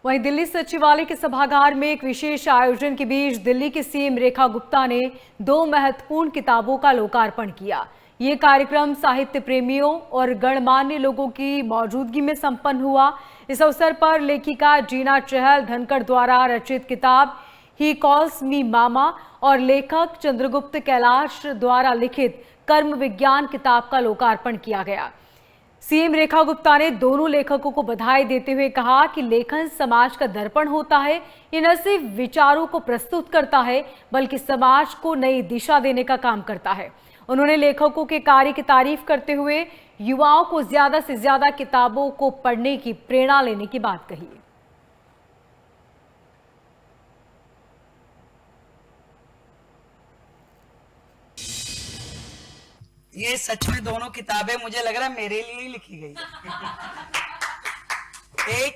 वहीं दिल्ली सचिवालय के सभागार में एक विशेष आयोजन के बीच दिल्ली की सीएम रेखा गुप्ता ने 2 महत्वपूर्ण किताबों का लोकार्पण किया। ये कार्यक्रम साहित्य प्रेमियों और गणमान्य लोगों की मौजूदगी में संपन्न हुआ। इस अवसर पर लेखिका जीना चहल धनखड़ द्वारा रचित किताब ही कॉल्स मी मामा और लेखक चंद्रगुप्त कैलाश द्वारा लिखित कर्म विज्ञान किताब का लोकार्पण किया गया। सीएम रेखा गुप्ता ने दोनों लेखकों को बधाई देते हुए कहा कि लेखन समाज का दर्पण होता है। ये न सिर्फ विचारों को प्रस्तुत करता है बल्कि समाज को नई दिशा देने का काम करता है। उन्होंने लेखकों के कार्य की तारीफ करते हुए युवाओं को ज्यादा से ज्यादा किताबों को पढ़ने की प्रेरणा लेने की बात कही। ये सच में दोनों किताबें मुझे लग रहा है मेरे लिए ही लिखी गई। एक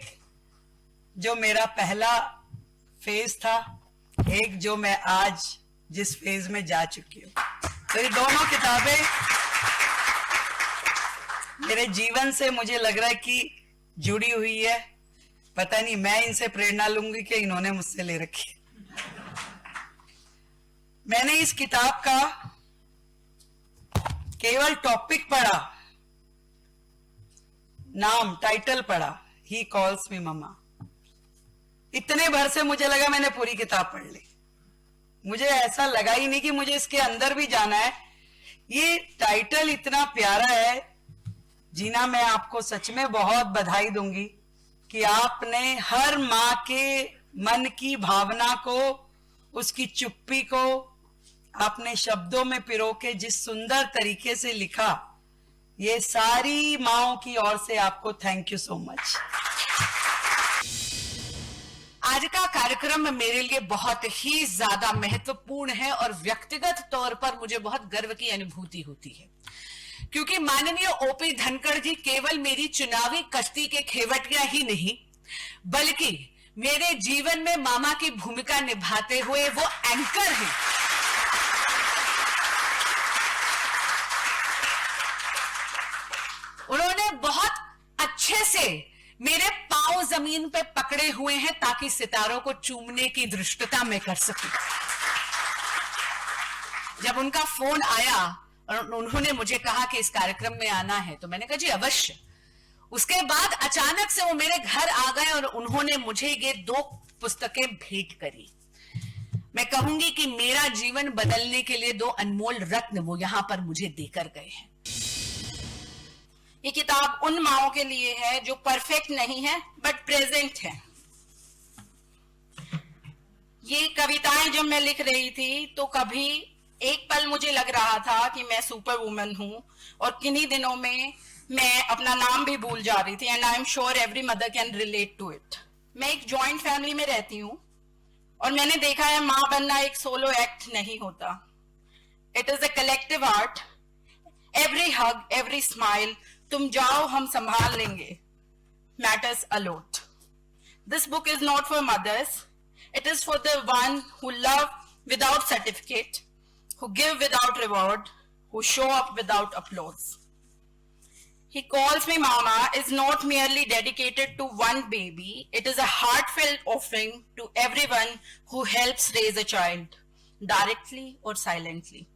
जो मेरा पहला फेज था, एक जो मैं आज जिस फेज में जा चुकी हूँ। तो ये दोनों किताबें मेरे जीवन से मुझे लग रहा है कि जुड़ी हुई है। पता नहीं मैं इनसे प्रेरणा लूंगी कि इन्होंने मुझसे ले रखी। मैंने इस किताब का केवल टॉपिक पढ़ा, नाम टाइटल पढ़ा, ही कॉल्स मी मम्मा। इतने भर से मुझे लगा मैंने पूरी किताब पढ़ ली। मुझे ऐसा लगा ही नहीं कि मुझे इसके अंदर भी जाना है। ये टाइटल इतना प्यारा है। जीना, मैं आपको सच में बहुत बधाई दूंगी कि आपने हर माँ के मन की भावना को, उसकी चुप्पी को आपने शब्दों में पिरो के जिस सुंदर तरीके से लिखा, ये सारी माँओं की ओर से आपको थैंक यू सो मच। आज का कार्यक्रम मेरे लिए बहुत ही ज्यादा महत्वपूर्ण है और व्यक्तिगत तौर पर मुझे बहुत गर्व की अनुभूति होती है, क्योंकि माननीय ओपी धनखड़ जी केवल मेरी चुनावी कश्ती के खेवटिया ही नहीं बल्कि मेरे जीवन में मामा की भूमिका निभाते हुए वो एंकर हैं। उन्होंने बहुत अच्छे से मेरे पांव जमीन पे पकड़े हुए हैं ताकि सितारों को चूमने की धृष्टता मैं कर सकूं। जब उनका फोन आया और उन्होंने मुझे कहा कि इस कार्यक्रम में आना है तो मैंने कहा जी अवश्य। उसके बाद अचानक से वो मेरे घर आ गए और उन्होंने मुझे ये 2 पुस्तकें भेंट करी। मैं कहूंगी कि मेरा जीवन बदलने के लिए 2 अनमोल रत्न वो यहां पर मुझे देकर गए हैं। ये किताब उन माँओं के लिए है जो परफेक्ट नहीं है बट प्रेजेंट है। ये कविताएं जब मैं लिख रही थी तो कभी एक पल मुझे लग रहा था कि मैं सुपर वुमन हूं और किन्हीं दिनों में मैं अपना नाम भी भूल जा रही थी। And I am sure every mother can relate to it. मैं एक जॉइंट फैमिली में रहती हूँ और मैंने देखा है माँ बनना एक सोलो एक्ट नहीं होता। It is a collective art. Every hug, every smile, तुम जाओ हम संभाल लेंगे, matters a lot. This book is not for mothers. It is for the one who love without certificate, who give without reward, who show up without applause. He Calls Me Mama is not merely dedicated to one baby. It is a heartfelt offering to everyone who helps raise a child, directly or silently.